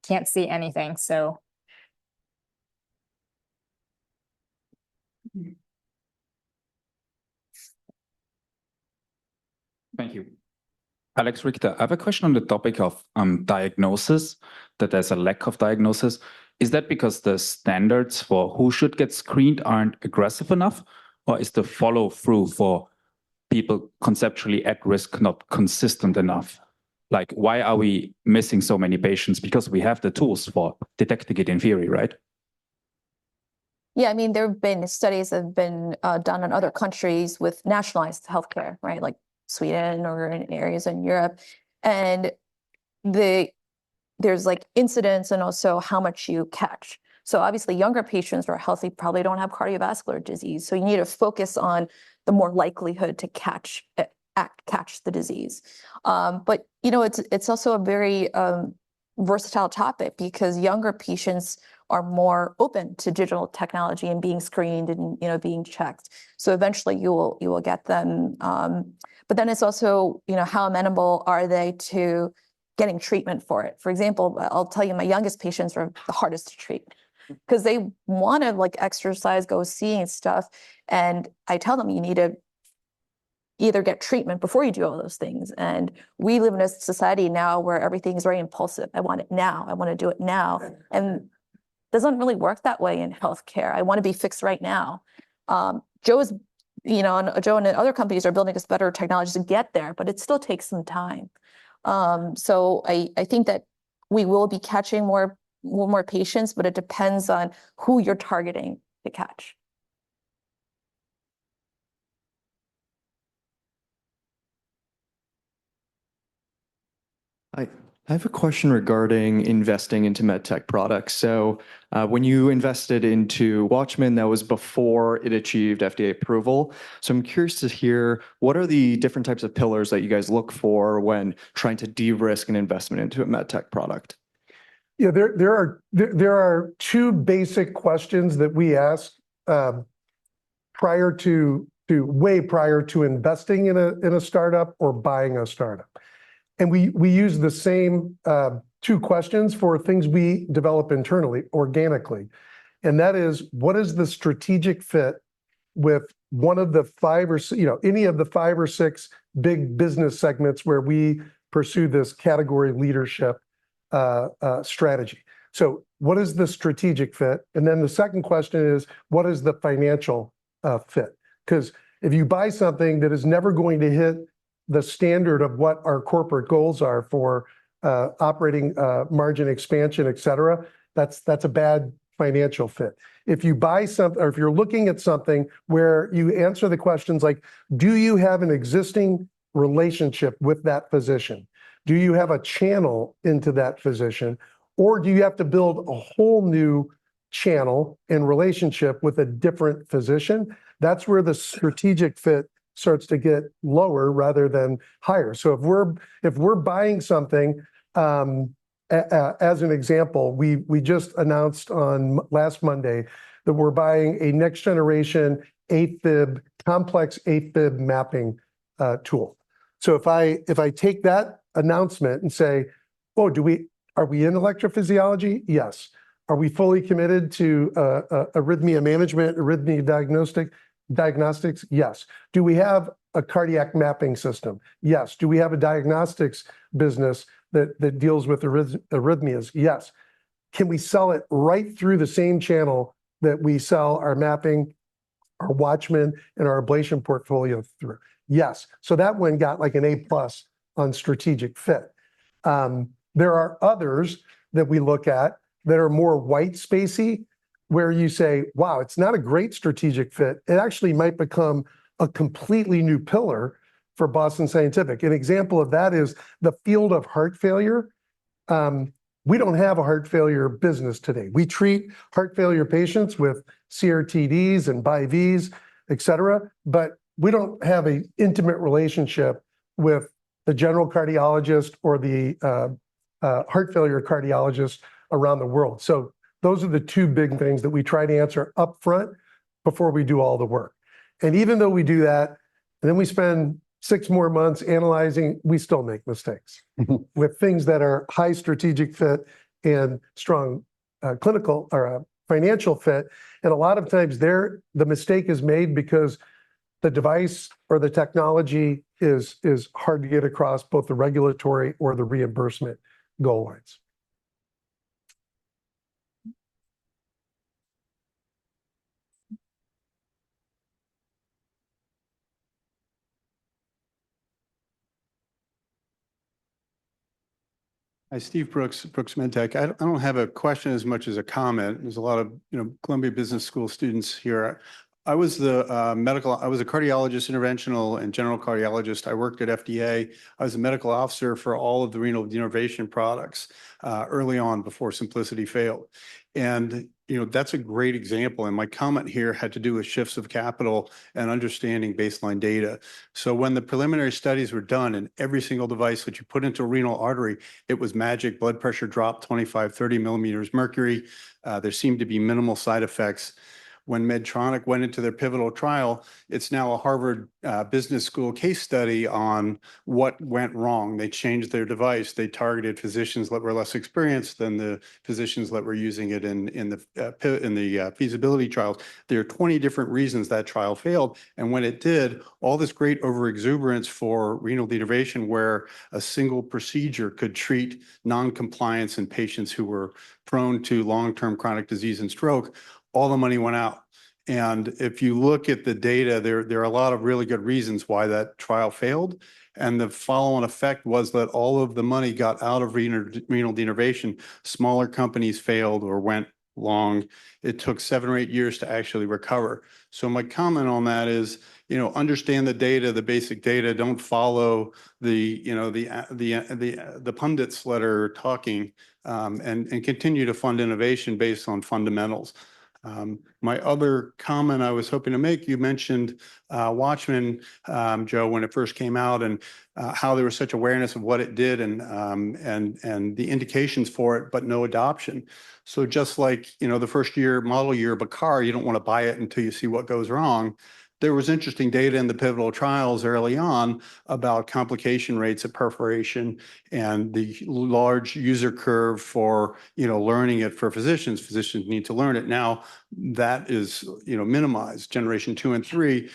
Can't see anything, so. Thank you. Alex Richter, I have a question on the topic of diagnosis, that there's a lack of diagnosis. Is that because the standards for who should get screened aren't aggressive enough, or is the follow through for people conceptually at risk not consistent enough? Like, why are we missing so many patients? Because we have the tools for detecting it in theory, right? Yeah, I mean, there have been studies that have been done in other countries with nationalized healthcare, right? Like Sweden or in areas in Europe. And there's like incidence and also how much you catch. So obviously younger patients who are healthy probably don't have cardiovascular disease. So you need to focus on the more likelihood to catch the disease. But it's also a very versatile topic because younger patients are more open to digital technology and being screened and being checked. So eventually you will get them. But then it's also how amenable are they to getting treatment for it? For example, I'll tell you, my youngest patients are the hardest to treat because they want to like exercise, go skiing and stuff, and I tell them you need to either get treatment before you do all those things. And we live in a society now where everything is very impulsive. I want it now. I want to do it now. And it doesn't really work that way in healthcare. I want to be fixed right now. Joe and other companies are building us better technologies to get there, but it still takes some time. So I think that we will be catching more patients, but it depends on who you're targeting to catch. I have a question regarding investing into medtech products. So when you invested into Watchman, that was before it achieved FDA approval. So I'm curious to hear, what are the different types of pillars that you guys look for when trying to de-risk an investment into a medtech product? Yeah, there are two basic questions that we ask way prior to investing in a startup or buying a startup. And we use the same two questions for things we develop internally, organically. And that is, what is the strategic fit with one of the any of the 5 or 6 big business segments where we pursue this category leadership strategy? So what is the strategic fit? And then the second question is, what is the financial fit? Because if you buy something that is never going to hit the standard of what our corporate goals are for operating margin expansion, et cetera, that's a bad financial fit. If you buy something, or if you're looking at something where you answer the questions like, do you have an existing relationship with that physician? Do you have a channel into that physician? Or do you have to build a whole new channel and relationship with a different physician? That's where the strategic fit starts to get lower rather than higher. So if we're buying something, as an example, we just announced on last Monday that we're buying a next generation complex AFib mapping tool. So if I take that announcement and say, oh, are we in electrophysiology? Yes. Are we fully committed to arrhythmia management, arrhythmia diagnostics? Yes. Do we have a cardiac mapping system? Yes. Do we have a diagnostics business that deals with arrhythmias? Yes. Can we sell it right through the same channel that we sell our mapping, our Watchman, and our ablation portfolio through? Yes. So that one got like an A+ on strategic fit. There are others that we look at that are more white spacey, where you say, wow, it's not a great strategic fit. It actually might become a completely new pillar for Boston Scientific. An example of that is the field of heart failure. We don't have a heart failure business today. We treat heart failure patients with CRTDs and BiVs, et cetera, but we don't have an intimate relationship with the general cardiologist or the heart failure cardiologist around the world. So those are the two big things that we try to answer up front before we do all the work. And even though we do that, and then we spend 6 more months analyzing, we still make mistakes with things that are high strategic fit and strong clinical or financial fit. And a lot of times the mistake is made because the device or the technology is hard to get across both the regulatory or the reimbursement goal lines. Hi, Steve Brooks, Brooks MedTech. I don't have a question as much as a comment. There's a lot of Columbia Business School students here. I was a cardiologist, interventional and general cardiologist. I worked at FDA. I was a medical officer for all of the renal denervation products early on before Simplicity failed. And that's a great example. And my comment here had to do with shifts of capital and understanding baseline data. So when the preliminary studies were done and every single device that you put into a renal artery, it was magic. Blood pressure dropped 25, 30 millimeters mercury. There seemed to be minimal side effects. When Medtronic went into their pivotal trial, it's now a Harvard Business School case study on what went wrong. They changed their device. They targeted physicians that were less experienced than the physicians that were using it in the feasibility trials. There are 20 different reasons that trial failed. And when it did, all this great overexuberance for renal denervation, where a single procedure could treat non-compliance in patients who were prone to long-term chronic disease and stroke, all the money went out. And if you look at the data, there are a lot of really good reasons why that trial failed. And the follow-on effect was that all of the money got out of renal denervation. Smaller companies failed or went long. It took 7 or 8 years to actually recover. So my comment on that is, understand the data, the basic data. Don't follow the pundits that are talking, and continue to fund innovation based on fundamentals. My other comment I was hoping to make, you mentioned Watchman, Joe, when it first came out, and how there was such awareness of what it did and the indications for it, but no adoption. So just like, the first model year of a car, you don't want to buy it until you see what goes wrong. There was interesting data in the pivotal trials early on about complication rates of perforation and the large user curve for, learning it for physicians. Physicians need to learn it. Now that is, minimized. Generation 2 and 3,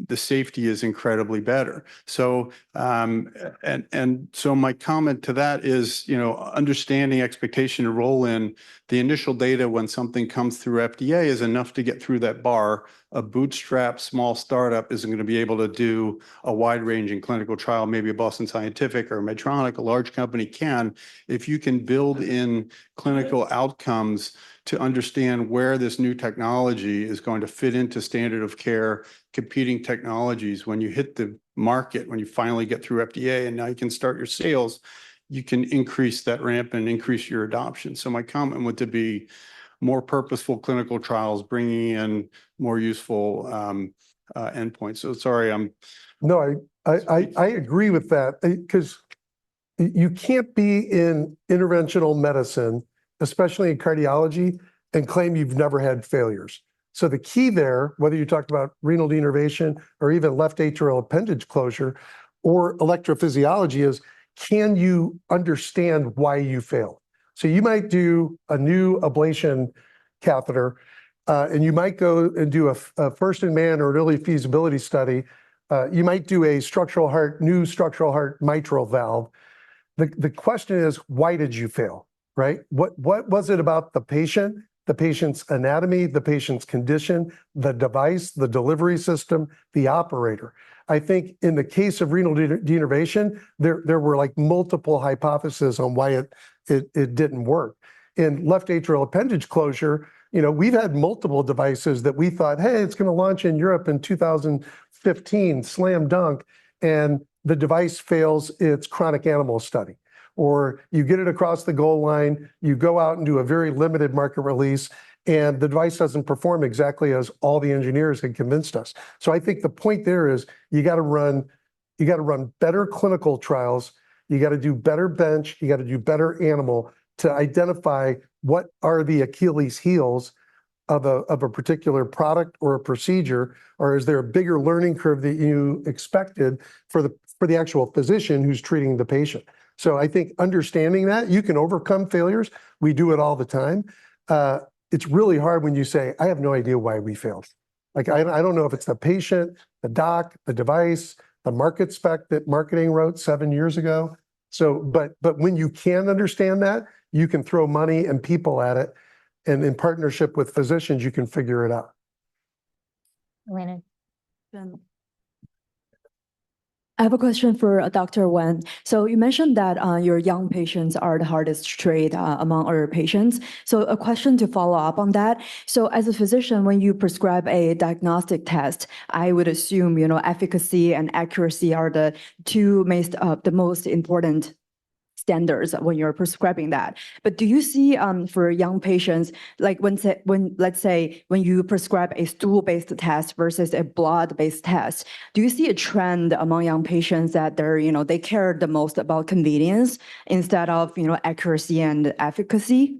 the safety is incredibly better. So, and so my comment to that is, understanding expectation to roll in the initial data when something comes through FDA is enough to get through that bar. A bootstrap small startup isn't going to be able to do a wide-ranging clinical trial. Maybe a Boston Scientific or Medtronic, a large company can. If you can build in clinical outcomes to understand where this new technology is going to fit into standard of care, competing technologies, when you hit the market, when you finally get through FDA and now you can start your sales, you can increase that ramp and increase your adoption. So my comment would to be more purposeful clinical trials, bringing in more useful endpoints. So sorry, No, I agree with that, because you can't be in interventional medicine, especially in cardiology, and claim you've never had failures. So the key there, whether you talk about renal denervation or even left atrial appendage closure or electrophysiology, is can you understand why you failed? So you might do a new ablation catheter, and you might go and do a first in man or an early feasibility study. You might do a new structural heart mitral valve. The question is, why did you fail, right? What was it about the patient's anatomy, the patient's condition, the device, the delivery system, the operator? I think in the case of renal denervation, there were like multiple hypotheses on why it didn't work. In left atrial appendage closure, we've had multiple devices that we thought, hey, it's going to launch in Europe in 2015, slam dunk, and the device fails its chronic animal study. Or you get it across the goal line, you go out and do a very limited market release, and the device doesn't perform exactly as all the engineers had convinced us. So I think the point there is you got to run better clinical trials, you got to do better bench, you got to do better animal to identify what are the Achilles heels of a particular product or a procedure, or is there a bigger learning curve that you expected for the actual physician who's treating the patient? So I think understanding that you can overcome failures. We do it all the time. It's really hard when you say, I have no idea why we failed. Like, I don't know if it's the patient, the doc, the device, the market spec that marketing wrote 7 years ago. So, but when you can understand that, you can throw money and people at it. And in partnership with physicians, you can figure it out. Weiner. I have a question for Dr. Wen. So you mentioned that your young patients are the hardest to treat among our patients. So a question to follow up on that. So as a physician, when you prescribe a diagnostic test, I would assume, efficacy and accuracy are the the most important standards when you're prescribing that. But do you see for young patients, like let's say when you prescribe a stool-based test versus a blood-based test, do you see a trend among young patients that they care the most about convenience instead of accuracy and efficacy?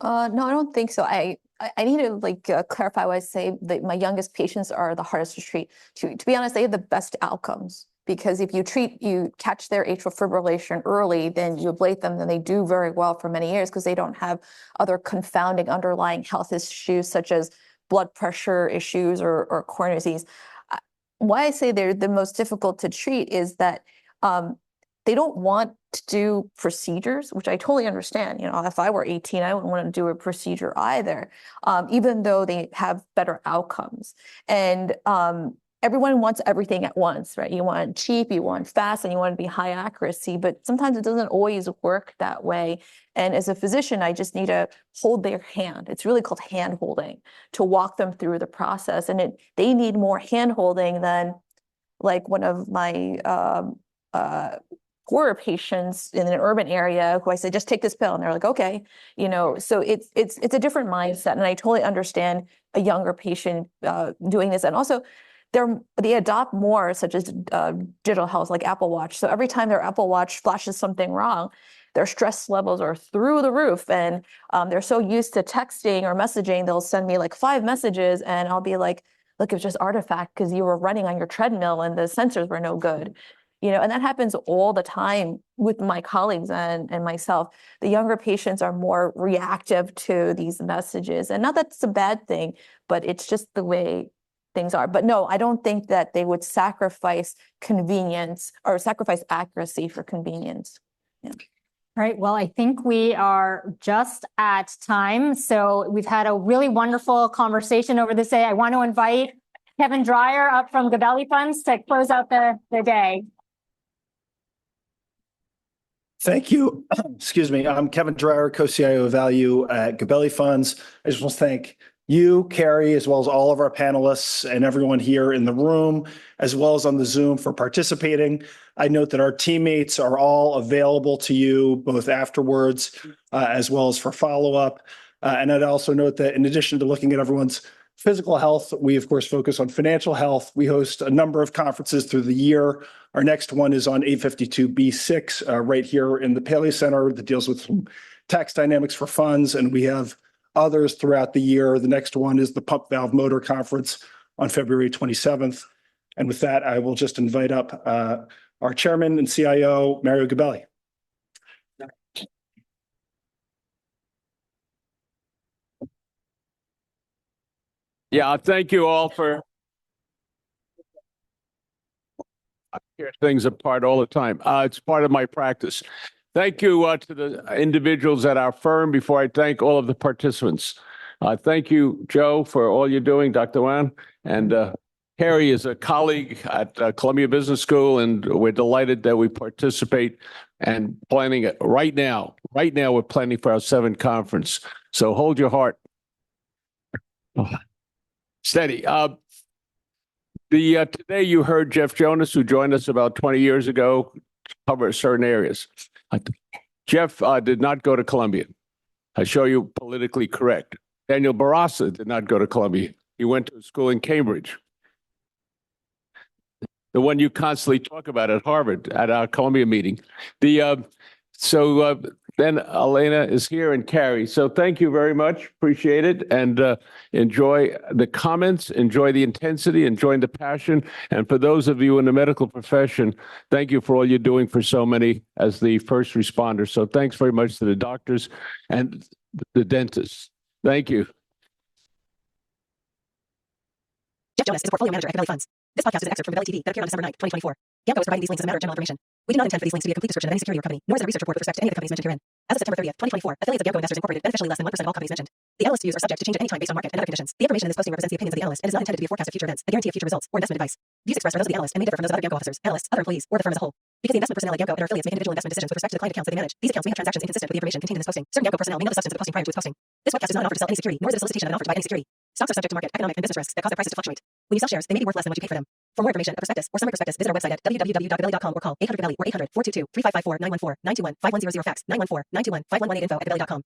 No, I don't think so. I need to clarify why I say that my youngest patients are the hardest to treat. To be honest, they have the best outcomes. Because if you catch their atrial fibrillation early, then you ablate them, then they do very well for many years because they don't have other confounding underlying health issues such as blood pressure issues or coronary disease. Why I say they're the most difficult to treat is that they don't want to do procedures, which I totally understand. If I were 18, I wouldn't want to do a procedure either, even though they have better outcomes. And everyone wants everything at once, right? You want cheap, you want fast, and you want to be high accuracy, but sometimes it doesn't always work that way. And as a physician, I just need to hold their hand. It's really called hand holding to walk them through the process. And they need more hand holding than like one of my poorer patients in an urban area who I said, just take this pill. And they're like, okay, so it's a different mindset. And I totally understand a younger patient doing this. And also, they adopt more, such as digital health, like Apple Watch. So every time their Apple Watch flashes something wrong, their stress levels are through the roof. And they're so used to texting or messaging, they'll send me like 5 messages and I'll be like, look, it's just artifact because you were running on your treadmill and the sensors were no good. And that happens all the time with my colleagues and myself. The younger patients are more reactive to these messages. And not that it's a bad thing, but it's just the way things are. But no, I don't think that they would sacrifice convenience or sacrifice accuracy for convenience. Yeah. All right, well, I think we are just at time. So we've had a really wonderful conversation over this day. I want to invite Kevin Dreyer up from Gabelli Funds to close out the day. Thank you. Excuse me. I'm Kevin Dreyer, co-CIO of Value at Gabelli Funds. I just want to thank you, Carri, as well as all of our panelists and everyone here in the room, as well as on the Zoom for participating. I note that our teammates are all available to you both afterwards as well as for follow-up. And I'd also note that in addition to looking at everyone's physical health, we of course focus on financial health. We host a number of conferences through the year. Our next one is on 852B6 right here in the Paley Center that deals with some tax dynamics for funds. And we have others throughout the year. The next one is the Pump Valve Motor Conference on February 27th. And with that, I will just invite up our chairman and CIO, Mario Gabelli. Yeah, thank you all for I tear things apart all the time. It's part of my practice. Thank you to the individuals at our firm before I thank all of the participants. Thank you, Joe, for all you're doing, Dr. Wan. And Carri is a colleague at Columbia Business School, and we're delighted that we participate and planning it right now. Right now, we're planning for our 7th conference. So hold your heart. Steady. Today you heard Jeff Jonas, who joined us about 20 years ago, cover certain areas. Jeff did not go to Columbia. I show you politically correct. Daniel Barasa did not go to Columbia. He went to school in Cambridge. The one you constantly talk about at Harvard, at our Columbia meeting. Then Elena is here and Carri. So thank you very much. Appreciate it. And enjoy the comments, enjoy the intensity, enjoy the passion. And for those of you in the medical profession, thank you for all you're doing for so many as the first responders. So thanks very much to the doctors and the dentists. Thank you. Jeff Jonas is a portfolio manager at Gabelli Funds. This podcast is an excerpt from Gabelli TV that appeared on December 9th, 2024. Gamco is providing these links as a matter of general information. We do not intend for these links to be a complete description of any security or company, nor is it a research report with respect to any of the companies mentioned herein. As of September 30th, 2024, affiliates of Gamco Investors Incorporated beneficially less than 1% of all companies mentioned. The analyst views are subject to change at any time based on market and other conditions. The information in this posting represents the opinions of the analyst and is not intended to be a forecast of future events, a guarantee of future results, or investment advice. Views expressed are those of the analyst and may differ from those of other Gamco officers, analysts, other employees, or the firm as a whole. Because the investment personnel at Gamco and our affiliates make individual investment decisions with respect to the client accounts that they manage, these accounts may have transactions inconsistent with the information contained in this posting. Certain Gamco personnel may know the substance of the posting prior to its posting. This webcast is not an offer to sell any security, nor is it a solicitation of an offer to buy any security. Stocks are subject to market, economic, and business risks that cause their prices to fluctuate. When you sell shares, they may be worth less than what you paid for them. For more information, a prospectus, or summary prospectus, visit our website at www.gabelli.com or call 800-GABELLI or 800-422-3554-914-921-5100 fax 914-921-5118 info@gabelli.com.